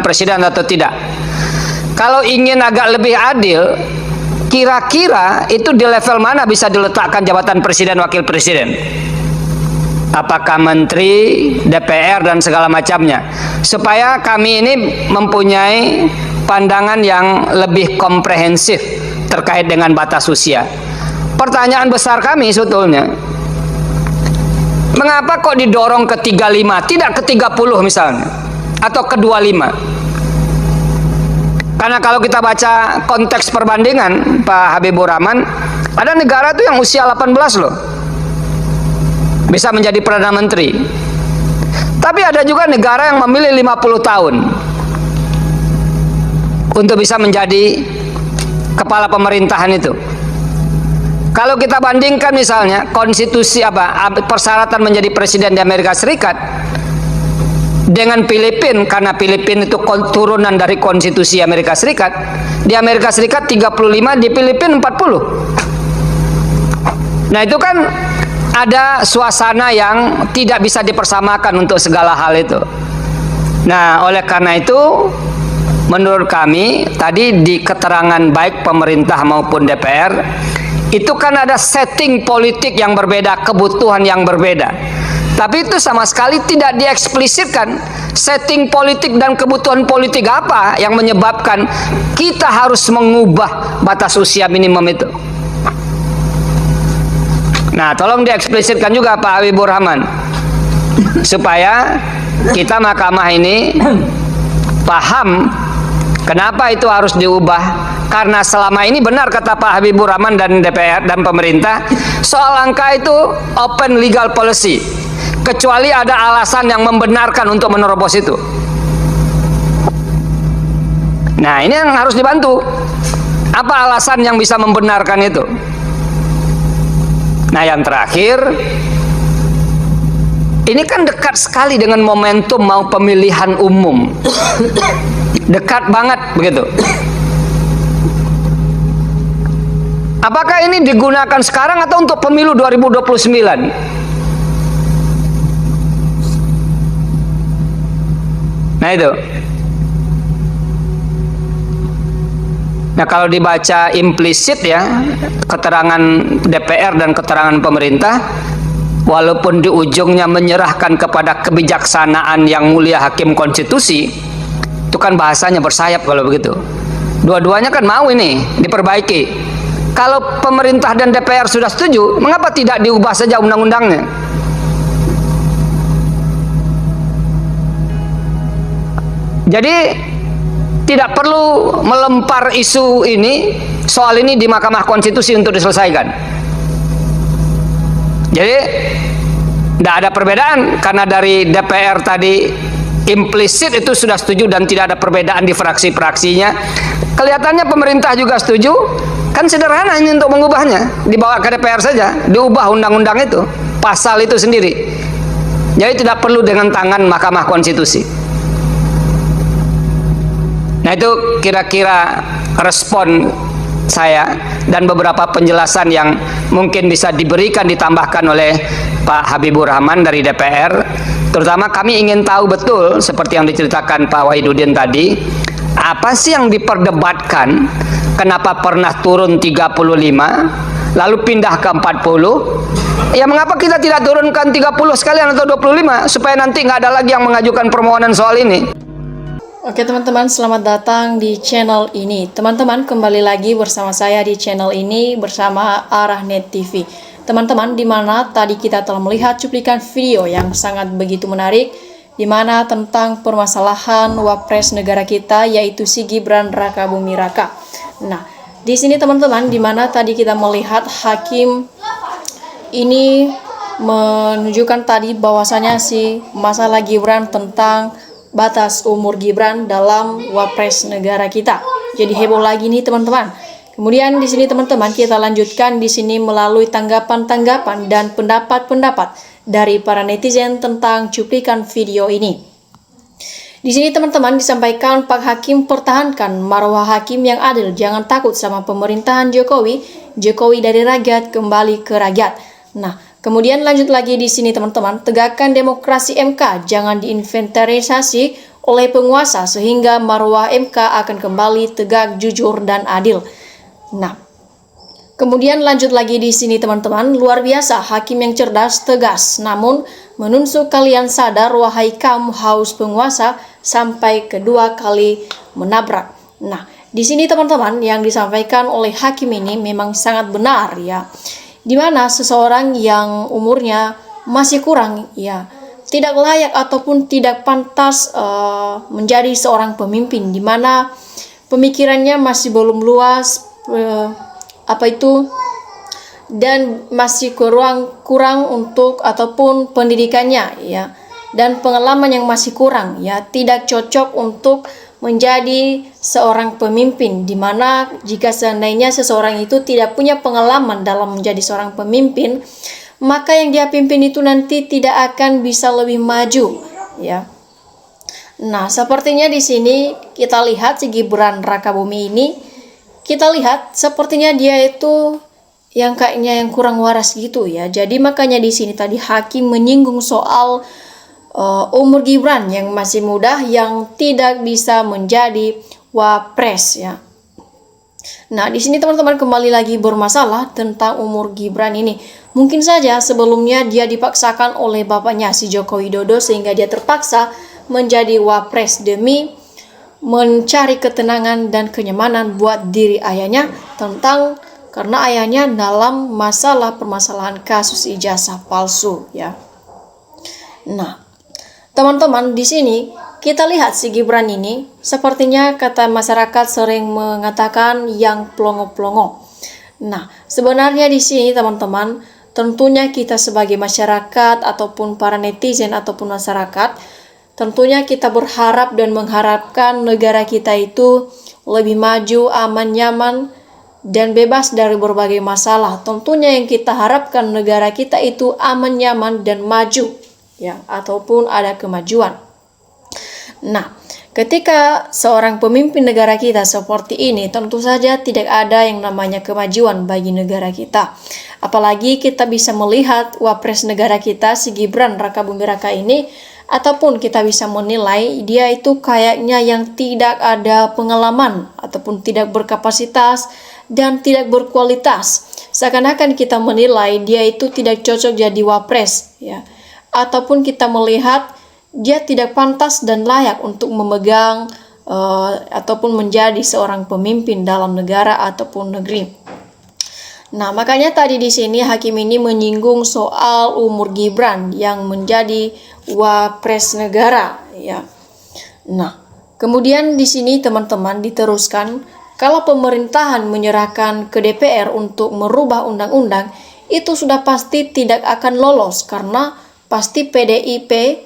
presiden atau tidak. Kalau ingin agak lebih adil, kira-kira itu di level mana bisa diletakkan jabatan presiden wakil presiden? Apakah menteri, DPR dan segala macamnya, supaya kami ini mempunyai pandangan yang lebih komprehensif terkait dengan batas usia. Pertanyaan besar kami sebetulnya, mengapa kok didorong ke 35, tidak ke 30 misalnya, atau ke 25? Karena kalau kita baca konteks perbandingan Pak Habibur Rahman, ada negara tuh yang usia 18 loh bisa menjadi Perdana Menteri. Tapi ada juga negara yang memilih 50 tahun untuk bisa menjadi kepala pemerintahan itu. Kalau kita bandingkan misalnya konstitusi persyaratan menjadi presiden di Amerika Serikat dengan Filipina, karena Filipina itu turunan dari konstitusi Amerika Serikat. Di Amerika Serikat 35, di Filipina 40. Nah, itu kan ada suasana yang tidak bisa dipersamakan untuk segala hal itu. Nah, oleh karena itu menurut kami tadi di keterangan baik pemerintah maupun DPR itu kan ada setting politik yang berbeda, kebutuhan yang berbeda. Tapi itu sama sekali tidak dieksplisitkan setting politik dan kebutuhan politik apa yang menyebabkan kita harus mengubah batas usia minimum itu. Nah, tolong dieksplisitkan juga Pak Habibur Rahman, supaya kita mahkamah ini paham kenapa itu harus diubah. Karena selama ini benar kata Pak Habibur Rahman dan DPR dan pemerintah, soal angka itu open legal policy, kecuali ada alasan yang membenarkan untuk menerobos itu. Nah, ini yang harus dibantu. Apa alasan yang bisa membenarkan itu? Nah, yang terakhir, ini kan dekat sekali dengan momentum mau pemilihan umum. Dekat banget begitu. Apakah ini digunakan sekarang atau untuk pemilu 2029? Nah, itu. Nah, kalau dibaca implisit ya, keterangan DPR dan keterangan pemerintah, walaupun di ujungnya menyerahkan kepada kebijaksanaan yang mulia hakim konstitusi, itu kan bahasanya bersayap kalau begitu. Dua-duanya kan mau ini diperbaiki. Kalau pemerintah dan DPR sudah setuju, mengapa tidak diubah saja undang-undangnya? Jadi tidak perlu melempar isu ini, soal ini di Mahkamah Konstitusi untuk diselesaikan. Jadi tidak ada perbedaan, karena dari DPR tadi implisit itu sudah setuju dan tidak ada perbedaan di fraksi-fraksinya. Kelihatannya pemerintah juga setuju. Kan sederhana ini untuk mengubahnya, dibawa ke DPR saja, diubah undang-undang itu, pasal itu sendiri. Jadi tidak perlu dengan tangan Mahkamah Konstitusi. Nah, itu kira-kira respon saya dan beberapa penjelasan yang mungkin bisa diberikan, ditambahkan oleh Pak Habibur Rahman dari DPR. Terutama kami ingin tahu betul, seperti yang diceritakan Pak Wahidudin tadi, apa sih yang diperdebatkan, kenapa pernah turun 35 lalu pindah ke 40, ya mengapa kita tidak turunkan 30 sekalian atau 25 supaya nanti nggak ada lagi yang mengajukan permohonan soal ini. Oke teman-teman, selamat datang di channel ini. Teman-teman, kembali lagi bersama saya di channel ini bersama Arahnet TV. Teman-teman, di mana tadi kita telah melihat cuplikan video yang sangat begitu menarik, di mana tentang permasalahan wapres negara kita, yaitu si Gibran Rakabuming Raka. Nah, di sini teman-teman, di mana tadi kita melihat hakim ini menunjukkan tadi bahwasanya si masalah Gibran tentang batas umur Gibran dalam wapres negara kita. Jadi heboh lagi nih teman-teman. Kemudian di sini teman-teman kita lanjutkan di sini melalui tanggapan-tanggapan dan pendapat-pendapat dari para netizen tentang cuplikan video ini. Di sini teman-teman disampaikan Pak Hakim pertahankan marwah hakim yang adil, jangan takut sama pemerintahan Jokowi. Jokowi dari rakyat kembali ke rakyat. Nah, kemudian lanjut lagi di sini teman-teman, tegakkan demokrasi MK, jangan diinventarisasi oleh penguasa sehingga marwah MK akan kembali tegak, jujur, dan adil. Nah, kemudian lanjut lagi di sini teman-teman, luar biasa hakim yang cerdas, tegas, namun menusuk kalian sadar wahai kaum haus penguasa sampai kedua kali menabrak. Nah, di sini teman-teman yang disampaikan oleh hakim ini memang sangat benar ya. Dimana seseorang yang umurnya masih kurang ya, tidak layak ataupun tidak pantas menjadi seorang pemimpin, dimana pemikirannya masih belum luas, dan masih kurang untuk ataupun pendidikannya ya, dan pengalaman yang masih kurang ya, tidak cocok untuk menjadi seorang pemimpin, dimana jika seandainya seseorang itu tidak punya pengalaman dalam menjadi seorang pemimpin, maka yang dia pimpin itu nanti tidak akan bisa lebih maju ya. Nah, sepertinya di sini kita lihat si Gibran Rakabumi ini, kita lihat sepertinya dia itu yang kayaknya yang kurang waras gitu ya. Jadi makanya di sini tadi hakim menyinggung soal umur Gibran yang masih muda yang tidak bisa menjadi wapres ya. Nah, di sini teman-teman kembali lagi bermasalah tentang umur Gibran ini. Mungkin saja sebelumnya dia dipaksakan oleh bapaknya si Joko Widodo sehingga dia terpaksa menjadi wapres demi mencari ketenangan dan kenyamanan buat diri ayahnya karena ayahnya dalam permasalahan kasus ijazah palsu ya. Nah, teman-teman di sini kita lihat si Gibran ini sepertinya kata masyarakat sering mengatakan yang plongo-plongo. Nah, sebenarnya di sini teman-teman, tentunya kita sebagai masyarakat ataupun para netizen ataupun masyarakat, tentunya kita berharap dan mengharapkan negara kita itu lebih maju, aman, nyaman, dan bebas dari berbagai masalah. Tentunya yang kita harapkan negara kita itu aman, nyaman, dan maju ya, ataupun ada kemajuan. Nah, ketika seorang pemimpin negara kita seperti ini, tentu saja tidak ada yang namanya kemajuan bagi negara kita. Apalagi kita bisa melihat wapres negara kita si Gibran Rakabumi Raka ini, ataupun kita bisa menilai dia itu kayaknya yang tidak ada pengalaman ataupun tidak berkapasitas dan tidak berkualitas. Seakan-akan kita menilai dia itu tidak cocok jadi wapres ya. Ataupun kita melihat dia tidak pantas dan layak untuk memegang ataupun menjadi seorang pemimpin dalam negara ataupun negeri. Nah, makanya tadi di sini hakim ini menyinggung soal umur Gibran yang menjadi wapres negara ya. Nah, kemudian di sini teman-teman diteruskan, kalau pemerintahan menyerahkan ke DPR untuk merubah undang-undang, itu sudah pasti tidak akan lolos karena pasti PDIP,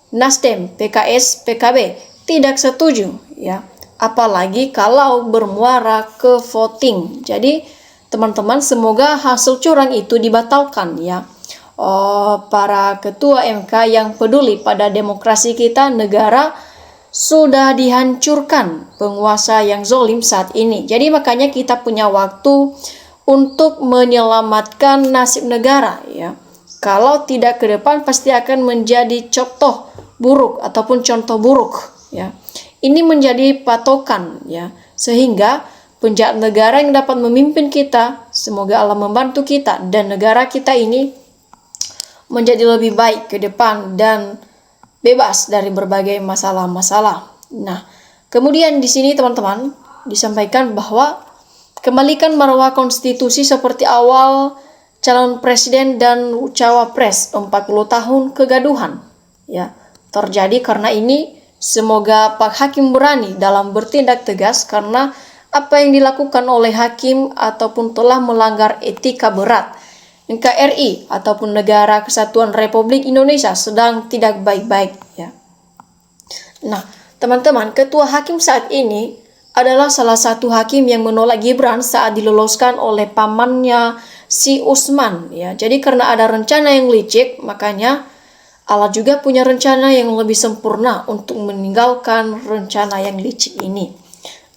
Nasdem, PKS, PKB tidak setuju ya. Apalagi kalau bermuara ke voting. Jadi teman-teman semoga hasil curang itu dibatalkan ya. Para ketua MK yang peduli pada demokrasi kita, negara sudah dihancurkan penguasa yang zolim saat ini. Jadi makanya kita punya waktu untuk menyelamatkan nasib negara ya. Kalau tidak ke depan pasti akan menjadi contoh buruk ataupun contoh buruk ya. Ini menjadi patokan ya, sehingga penjahat negara yang dapat memimpin kita, semoga Allah membantu kita dan negara kita ini menjadi lebih baik ke depan dan bebas dari berbagai masalah-masalah. Nah, kemudian di sini teman-teman disampaikan bahwa kembalikan marwah konstitusi seperti awal calon presiden dan cawapres, 40 tahun kegaduhan ya terjadi karena ini. Semoga Pak Hakim berani dalam bertindak tegas karena apa yang dilakukan oleh hakim ataupun telah melanggar etika berat. NKRI ataupun Negara Kesatuan Republik Indonesia sedang tidak baik-baik ya. Nah, teman-teman, ketua hakim saat ini adalah salah satu hakim yang menolak Gibran saat diloloskan oleh pamannya si Usman ya. Jadi karena ada rencana yang licik, makanya Allah juga punya rencana yang lebih sempurna untuk meninggalkan rencana yang licik ini.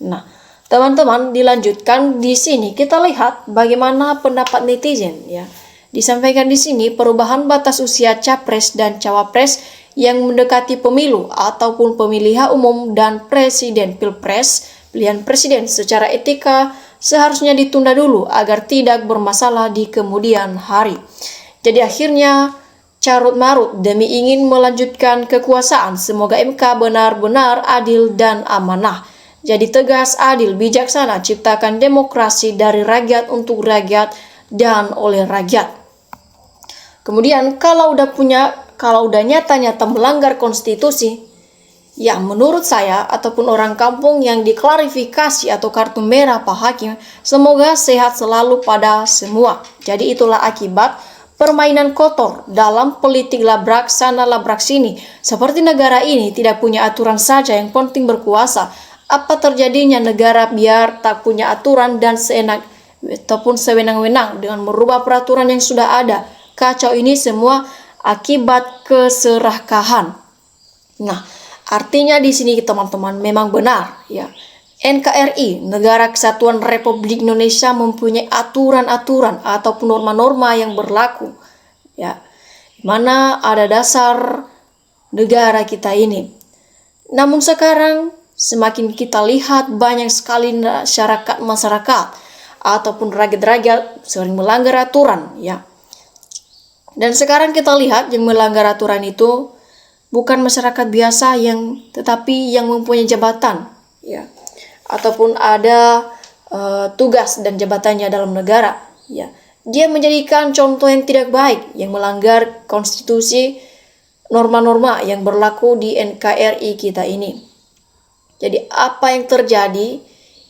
Nah, teman-teman, dilanjutkan di sini kita lihat bagaimana pendapat netizen ya. Disampaikan di sini perubahan batas usia capres dan cawapres yang mendekati pemilu ataupun pemilihan umum dan presiden pilpres, pilihan presiden secara etika seharusnya ditunda dulu agar tidak bermasalah di kemudian hari. Jadi akhirnya carut marut demi ingin melanjutkan kekuasaan. Semoga MK benar-benar adil dan amanah. Jadi tegas, adil, bijaksana, ciptakan demokrasi dari rakyat untuk rakyat dan oleh rakyat. Kemudian kalau udah nyata-nyata melanggar konstitusi, ya menurut saya ataupun orang kampung yang diklarifikasi atau kartu merah Pak Hakim, semoga sehat selalu pada semua. Jadi itulah akibat permainan kotor dalam politik labrak sana labrak sini. Seperti negara ini tidak punya aturan saja, yang penting berkuasa. Apa terjadinya negara biar tak punya aturan dan seenak ataupun sewenang-wenang dengan merubah peraturan yang sudah ada. Kacau ini semua akibat keserakahan. Nah, artinya di sini teman-teman memang benar ya. NKRI, Negara Kesatuan Republik Indonesia, mempunyai aturan-aturan ataupun norma-norma yang berlaku ya, mana ada dasar negara kita ini. Namun sekarang semakin kita lihat banyak sekali masyarakat ataupun rakyat-rakyat sering melanggar aturan ya. Dan sekarang kita lihat yang melanggar aturan itu bukan masyarakat biasa tetapi yang mempunyai jabatan ya, ataupun ada tugas dan jabatannya dalam negara ya. Dia menjadikan contoh yang tidak baik, yang melanggar konstitusi, norma-norma yang berlaku di NKRI kita ini. Jadi apa yang terjadi,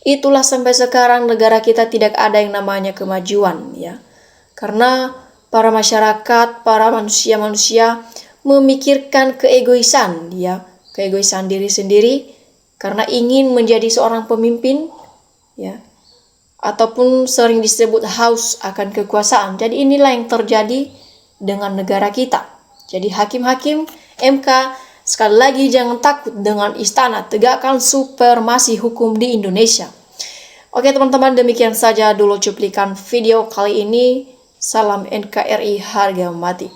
itulah sampai sekarang negara kita tidak ada yang namanya kemajuan ya. Karena para masyarakat, para manusia-manusia memikirkan keegoisan ya, keegoisan diri sendiri karena ingin menjadi seorang pemimpin ya, ataupun sering disebut haus akan kekuasaan. Jadi inilah yang terjadi dengan negara kita. Jadi hakim-hakim MK, sekali lagi jangan takut dengan istana, tegakkan supremasi hukum di Indonesia. Oke teman-teman, demikian saja dulu cuplikan video kali ini. Salam NKRI harga mati.